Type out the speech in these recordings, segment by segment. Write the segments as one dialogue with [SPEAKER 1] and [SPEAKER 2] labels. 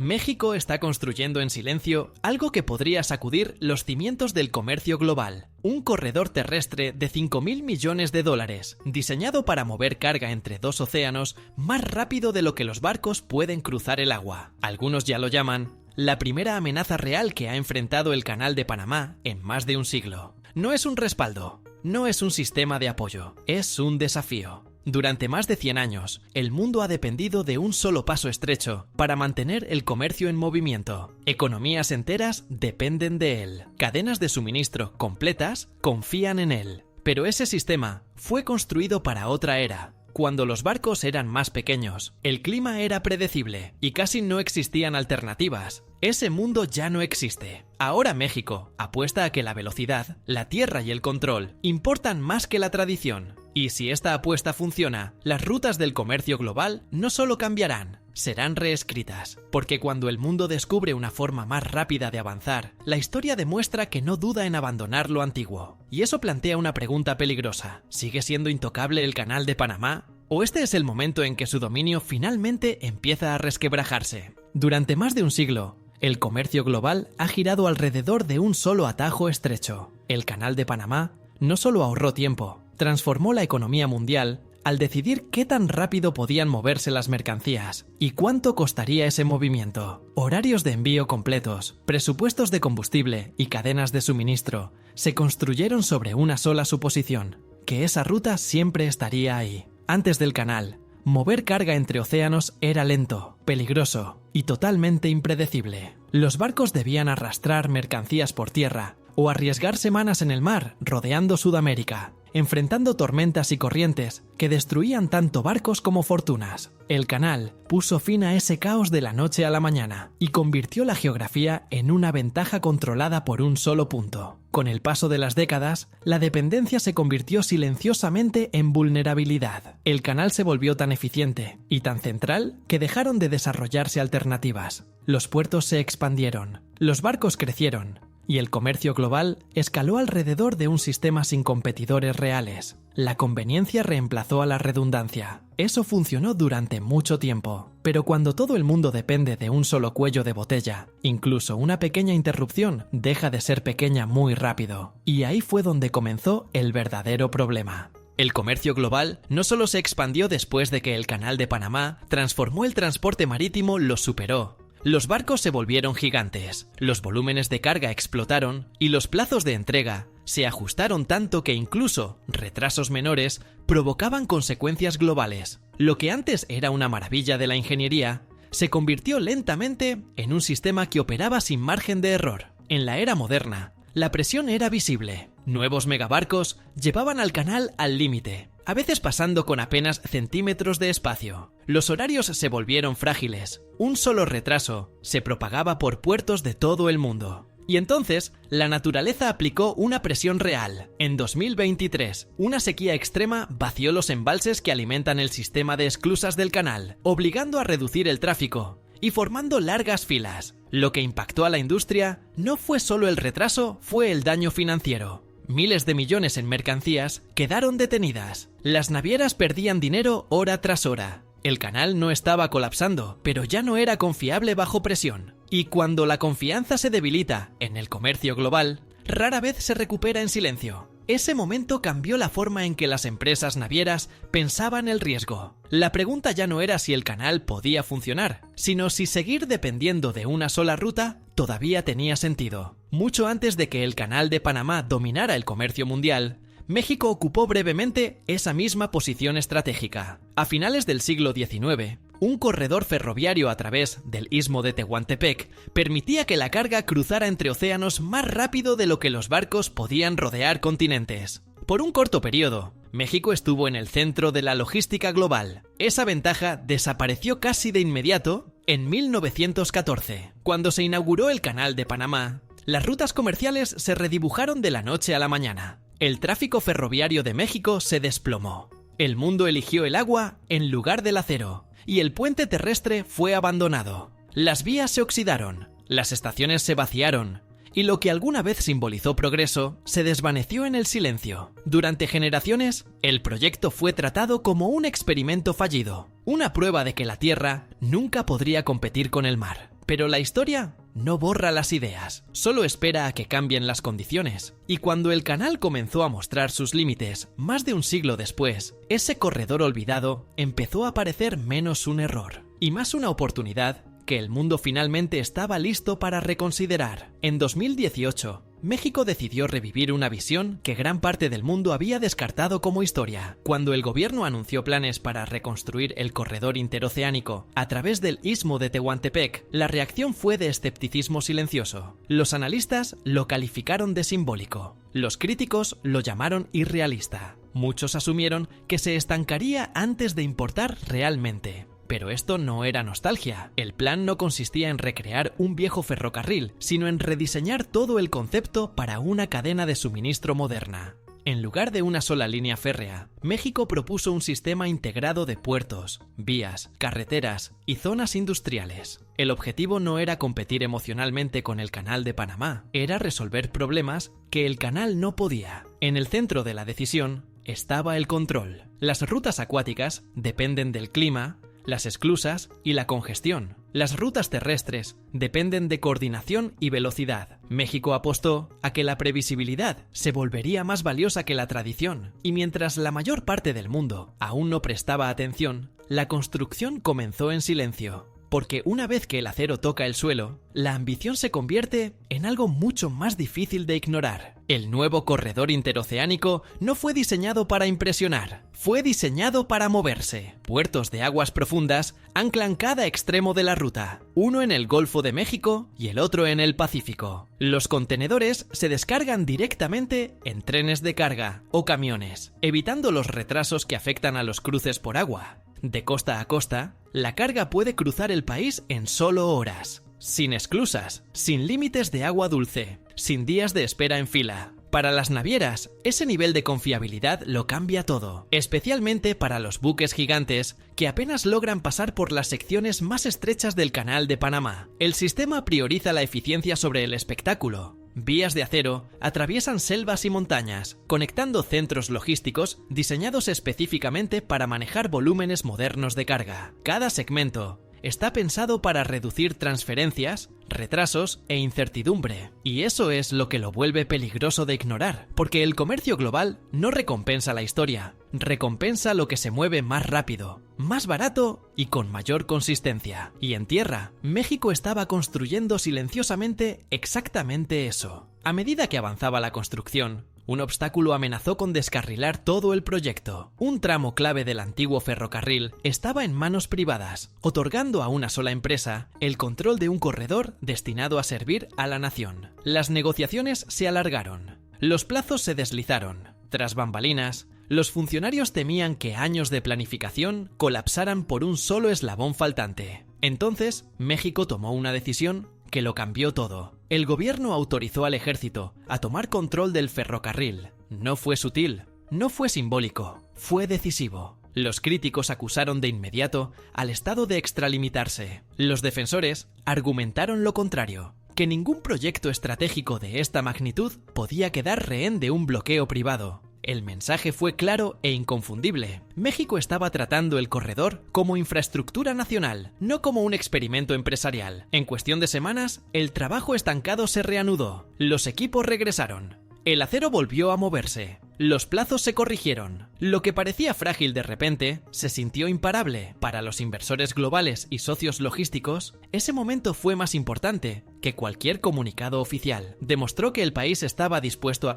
[SPEAKER 1] México está construyendo en silencio algo que podría sacudir los cimientos del comercio global. Un corredor terrestre de 5.000 millones de dólares, diseñado para mover carga entre dos océanos más rápido de lo que los barcos pueden cruzar el agua. Algunos ya lo llaman la primera amenaza real que ha enfrentado el Canal de Panamá en más de un siglo. No es un respaldo, no es un sistema de apoyo, es un desafío. Durante más de 100 años, el mundo ha dependido de un solo paso estrecho para mantener el comercio en movimiento. Economías enteras dependen de él. Cadenas de suministro completas confían en él. Pero ese sistema fue construido para otra era, cuando los barcos eran más pequeños, el clima era predecible y casi no existían alternativas. Ese mundo ya no existe. Ahora México apuesta a que la velocidad, la tierra y el control importan más que la tradición. Y si esta apuesta funciona, las rutas del comercio global no solo cambiarán, serán reescritas. Porque cuando el mundo descubre una forma más rápida de avanzar, la historia demuestra que no duda en abandonar lo antiguo. Y eso plantea una pregunta peligrosa. ¿Sigue siendo intocable el Canal de Panamá? ¿O este es el momento en que su dominio finalmente empieza a resquebrajarse? Durante más de un siglo, el comercio global ha girado alrededor de un solo atajo estrecho. El Canal de Panamá no solo ahorró tiempo, transformó la economía mundial al decidir qué tan rápido podían moverse las mercancías y cuánto costaría ese movimiento. Horarios de envío completos, presupuestos de combustible y cadenas de suministro se construyeron sobre una sola suposición, que esa ruta siempre estaría ahí. Antes del canal, mover carga entre océanos era lento, peligroso y totalmente impredecible. Los barcos debían arrastrar mercancías por tierra o arriesgar semanas en el mar rodeando Sudamérica, enfrentando tormentas y corrientes que destruían tanto barcos como fortunas. El canal puso fin a ese caos de la noche a la mañana y convirtió la geografía en una ventaja controlada por un solo punto. Con el paso de las décadas, la dependencia se convirtió silenciosamente en vulnerabilidad. El canal se volvió tan eficiente y tan central que dejaron de desarrollarse alternativas. Los puertos se expandieron, los barcos crecieron, y el comercio global escaló alrededor de un sistema sin competidores reales. La conveniencia reemplazó a la redundancia. Eso funcionó durante mucho tiempo. Pero cuando todo el mundo depende de un solo cuello de botella, incluso una pequeña interrupción deja de ser pequeña muy rápido. Y ahí fue donde comenzó el verdadero problema. El comercio global no solo se expandió después de que el Canal de Panamá transformó el transporte marítimo, lo superó. Los barcos se volvieron gigantes, los volúmenes de carga explotaron y los plazos de entrega se ajustaron tanto que incluso retrasos menores provocaban consecuencias globales. Lo que antes era una maravilla de la ingeniería se convirtió lentamente en un sistema que operaba sin margen de error. En la era moderna, la presión era visible. Nuevos megabarcos llevaban al canal al límite, a veces pasando con apenas centímetros de espacio. Los horarios se volvieron frágiles. Un solo retraso se propagaba por puertos de todo el mundo. Y entonces, la naturaleza aplicó una presión real. En 2023, una sequía extrema vació los embalses que alimentan el sistema de esclusas del canal, obligando a reducir el tráfico y formando largas filas. Lo que impactó a la industria no fue solo el retraso, fue el daño financiero. Miles de millones en mercancías quedaron detenidas. Las navieras perdían dinero hora tras hora. El canal no estaba colapsando, pero ya no era confiable bajo presión. Y cuando la confianza se debilita en el comercio global, rara vez se recupera en silencio. Ese momento cambió la forma en que las empresas navieras pensaban el riesgo. La pregunta ya no era si el canal podía funcionar, sino si seguir dependiendo de una sola ruta todavía tenía sentido. Mucho antes de que el Canal de Panamá dominara el comercio mundial, México ocupó brevemente esa misma posición estratégica. A finales del siglo XIX, un corredor ferroviario a través del istmo de Tehuantepec permitía que la carga cruzara entre océanos más rápido de lo que los barcos podían rodear continentes. Por un corto periodo, México estuvo en el centro de la logística global. Esa ventaja desapareció casi de inmediato en 1914, cuando se inauguró el Canal de Panamá. Las rutas comerciales se redibujaron de la noche a la mañana. El tráfico ferroviario de México se desplomó. El mundo eligió el agua en lugar del acero, y el puente terrestre fue abandonado. Las vías se oxidaron, las estaciones se vaciaron, y lo que alguna vez simbolizó progreso se desvaneció en el silencio. Durante generaciones, el proyecto fue tratado como un experimento fallido, una prueba de que la tierra nunca podría competir con el mar. Pero la historia no borra las ideas, solo espera a que cambien las condiciones. Y cuando el canal comenzó a mostrar sus límites, más de un siglo después, ese corredor olvidado empezó a parecer menos un error y más una oportunidad que el mundo finalmente estaba listo para reconsiderar. En 2018, México decidió revivir una visión que gran parte del mundo había descartado como historia. Cuando el gobierno anunció planes para reconstruir el corredor interoceánico a través del istmo de Tehuantepec, la reacción fue de escepticismo silencioso. Los analistas lo calificaron de simbólico. Los críticos lo llamaron irrealista. Muchos asumieron que se estancaría antes de importar realmente. Pero esto no era nostalgia. El plan no consistía en recrear un viejo ferrocarril, sino en rediseñar todo el concepto para una cadena de suministro moderna. En lugar de una sola línea férrea, México propuso un sistema integrado de puertos, vías, carreteras y zonas industriales. El objetivo no era competir emocionalmente con el Canal de Panamá, era resolver problemas que el canal no podía. En el centro de la decisión estaba el control. Las rutas acuáticas dependen del clima, las esclusas y la congestión. Las rutas terrestres dependen de coordinación y velocidad. México apostó a que la previsibilidad se volvería más valiosa que la tradición, y mientras la mayor parte del mundo aún no prestaba atención, la construcción comenzó en silencio. Porque una vez que el acero toca el suelo, la ambición se convierte en algo mucho más difícil de ignorar. El nuevo corredor interoceánico no fue diseñado para impresionar, fue diseñado para moverse. Puertos de aguas profundas anclan cada extremo de la ruta, uno en el Golfo de México y el otro en el Pacífico. Los contenedores se descargan directamente en trenes de carga o camiones, evitando los retrasos que afectan a los cruces por agua. De costa a costa, la carga puede cruzar el país en solo horas, sin esclusas, sin límites de agua dulce, sin días de espera en fila. Para las navieras, ese nivel de confiabilidad lo cambia todo, especialmente para los buques gigantes que apenas logran pasar por las secciones más estrechas del Canal de Panamá. El sistema prioriza la eficiencia sobre el espectáculo. Vías de acero atraviesan selvas y montañas, conectando centros logísticos diseñados específicamente para manejar volúmenes modernos de carga. Cada segmento está pensado para reducir transferencias, retrasos e incertidumbre. Y eso es lo que lo vuelve peligroso de ignorar, porque el comercio global no recompensa la historia, recompensa lo que se mueve más rápido, más barato y con mayor consistencia. Y en tierra, México estaba construyendo silenciosamente exactamente eso. A medida que avanzaba la construcción, un obstáculo amenazó con descarrilar todo el proyecto. Un tramo clave del antiguo ferrocarril estaba en manos privadas, otorgando a una sola empresa el control de un corredor destinado a servir a la nación. Las negociaciones se alargaron. Los plazos se deslizaron. Tras bambalinas, los funcionarios temían que años de planificación colapsaran por un solo eslabón faltante. Entonces, México tomó una decisión que lo cambió todo. El gobierno autorizó al ejército a tomar control del ferrocarril. No fue sutil, no fue simbólico, fue decisivo. Los críticos acusaron de inmediato al Estado de extralimitarse. Los defensores argumentaron lo contrario, que ningún proyecto estratégico de esta magnitud podía quedar rehén de un bloqueo privado. El mensaje fue claro e inconfundible. México estaba tratando el corredor como infraestructura nacional, no como un experimento empresarial. En cuestión de semanas, el trabajo estancado se reanudó. Los equipos regresaron. El acero volvió a moverse. Los plazos se corrigieron. Lo que parecía frágil de repente se sintió imparable. Para los inversores globales y socios logísticos, ese momento fue más importante que cualquier comunicado oficial. Demostró que el país estaba dispuesto a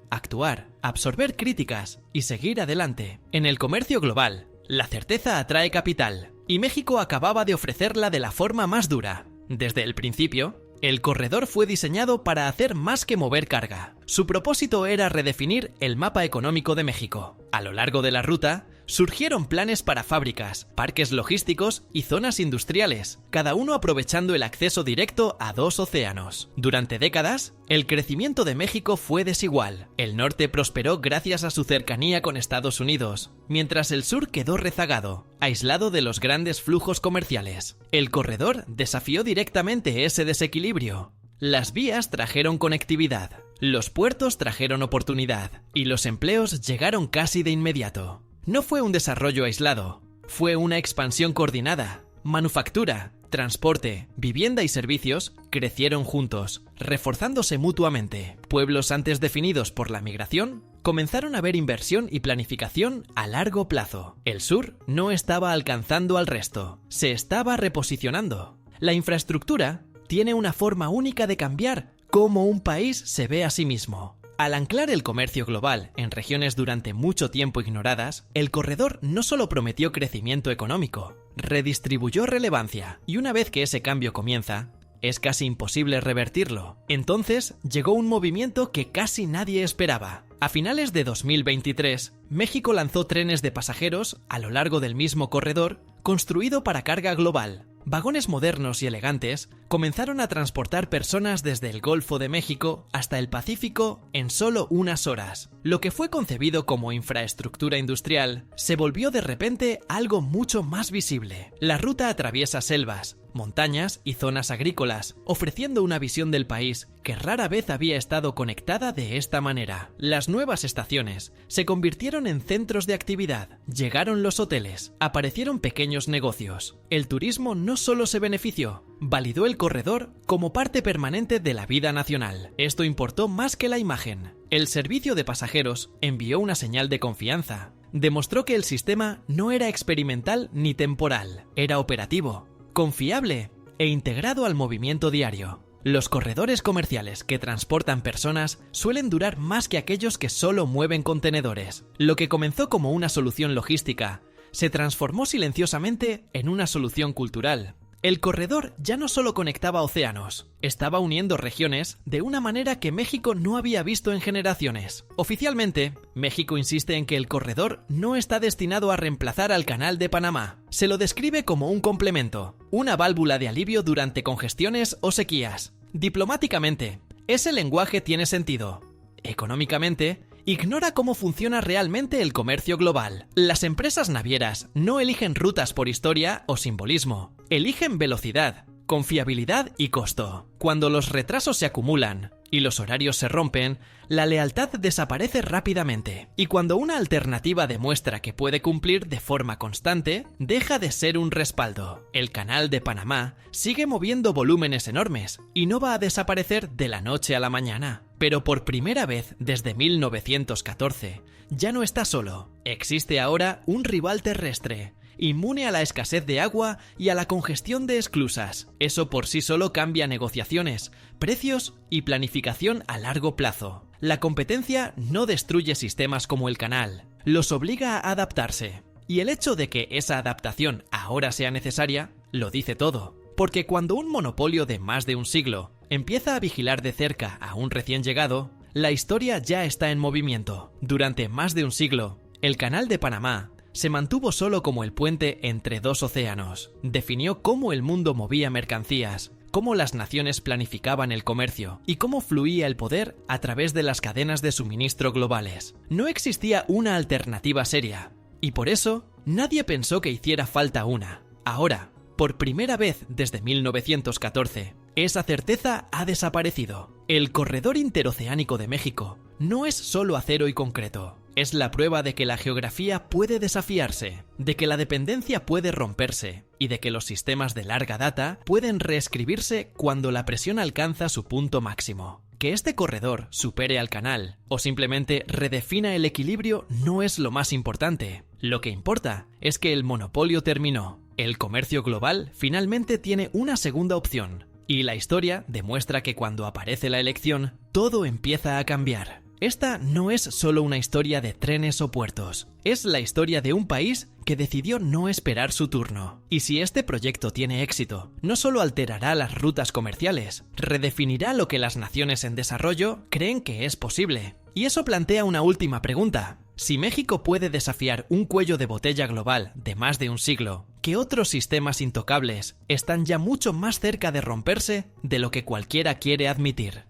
[SPEAKER 1] actuar, absorber críticas y seguir adelante. En el comercio global, la certeza atrae capital, y México acababa de ofrecerla de la forma más dura. Desde el principio, el corredor fue diseñado para hacer más que mover carga. Su propósito era redefinir el mapa económico de México. A lo largo de la ruta, surgieron planes para fábricas, parques logísticos y zonas industriales, cada uno aprovechando el acceso directo a dos océanos. Durante décadas, el crecimiento de México fue desigual. El norte prosperó gracias a su cercanía con Estados Unidos, mientras el sur quedó rezagado, aislado de los grandes flujos comerciales. El corredor desafió directamente ese desequilibrio. Las vías trajeron conectividad, los puertos trajeron oportunidad, y los empleos llegaron casi de inmediato. No fue un desarrollo aislado, fue una expansión coordinada. Manufactura, Transporte, vivienda y servicios crecieron juntos, reforzándose mutuamente. Pueblos antes definidos por la migración comenzaron a ver inversión y planificación a largo plazo. El sur no estaba alcanzando al resto, se estaba reposicionando. La infraestructura tiene una forma única de cambiar cómo un país se ve a sí mismo. Al anclar el comercio global en regiones durante mucho tiempo ignoradas, el corredor no solo prometió crecimiento económico, redistribuyó relevancia, y una vez que ese cambio comienza, es casi imposible revertirlo. Entonces llegó un movimiento que casi nadie esperaba. A finales de 2023, México lanzó trenes de pasajeros a lo largo del mismo corredor construido para carga global. Vagones modernos y elegantes comenzaron a transportar personas desde el Golfo de México hasta el Pacífico en solo unas horas. Lo que fue concebido como infraestructura industrial se volvió de repente algo mucho más visible. La ruta atraviesa selvas, montañas y zonas agrícolas, ofreciendo una visión del país que rara vez había estado conectada de esta manera. Las nuevas estaciones se convirtieron en centros de actividad, llegaron los hoteles, aparecieron pequeños negocios. El turismo no solo se benefició, validó el corredor como parte permanente de la vida nacional. Esto importó más que la imagen. El servicio de pasajeros envió una señal de confianza. Demostró que el sistema no era experimental ni temporal, era operativo, confiable e integrado al movimiento diario. Los corredores comerciales que transportan personas suelen durar más que aquellos que solo mueven contenedores. Lo que comenzó como una solución logística se transformó silenciosamente en una solución cultural. El corredor ya no solo conectaba océanos, estaba uniendo regiones de una manera que México no había visto en generaciones. Oficialmente, México insiste en que el corredor no está destinado a reemplazar al Canal de Panamá. Se lo describe como un complemento, una válvula de alivio durante congestiones o sequías. Diplomáticamente, ese lenguaje tiene sentido. Económicamente, ignora cómo funciona realmente el comercio global. Las empresas navieras no eligen rutas por historia o simbolismo, eligen velocidad, confiabilidad y costo. Cuando los retrasos se acumulan y los horarios se rompen, la lealtad desaparece rápidamente. Y cuando una alternativa demuestra que puede cumplir de forma constante, deja de ser un respaldo. El Canal de Panamá sigue moviendo volúmenes enormes y no va a desaparecer de la noche a la mañana. Pero por primera vez desde 1914, ya no está solo. Existe ahora un rival terrestre, inmune a la escasez de agua y a la congestión de esclusas. Eso por sí solo cambia negociaciones, precios y planificación a largo plazo. La competencia no destruye sistemas como el canal, los obliga a adaptarse. Y el hecho de que esa adaptación ahora sea necesaria, lo dice todo. Porque cuando un monopolio de más de un siglo empieza a vigilar de cerca a un recién llegado, la historia ya está en movimiento. Durante más de un siglo, el Canal de Panamá se mantuvo solo como el puente entre dos océanos. Definió cómo el mundo movía mercancías, cómo las naciones planificaban el comercio y cómo fluía el poder a través de las cadenas de suministro globales. No existía una alternativa seria, y por eso nadie pensó que hiciera falta una. Ahora, por primera vez desde 1914, esa certeza ha desaparecido. El corredor interoceánico de México no es solo acero y concreto. Es la prueba de que la geografía puede desafiarse, de que la dependencia puede romperse y de que los sistemas de larga data pueden reescribirse cuando la presión alcanza su punto máximo. Que este corredor supere al canal o simplemente redefina el equilibrio no es lo más importante. Lo que importa es que el monopolio terminó. El comercio global finalmente tiene una segunda opción. Y la historia demuestra que cuando aparece la elección, todo empieza a cambiar. Esta no es solo una historia de trenes o puertos, es la historia de un país que decidió no esperar su turno. Y si este proyecto tiene éxito, no solo alterará las rutas comerciales, redefinirá lo que las naciones en desarrollo creen que es posible. Y eso plantea una última pregunta. Si México puede desafiar un cuello de botella global de más de un siglo, ¿qué otros sistemas intocables están ya mucho más cerca de romperse de lo que cualquiera quiere admitir?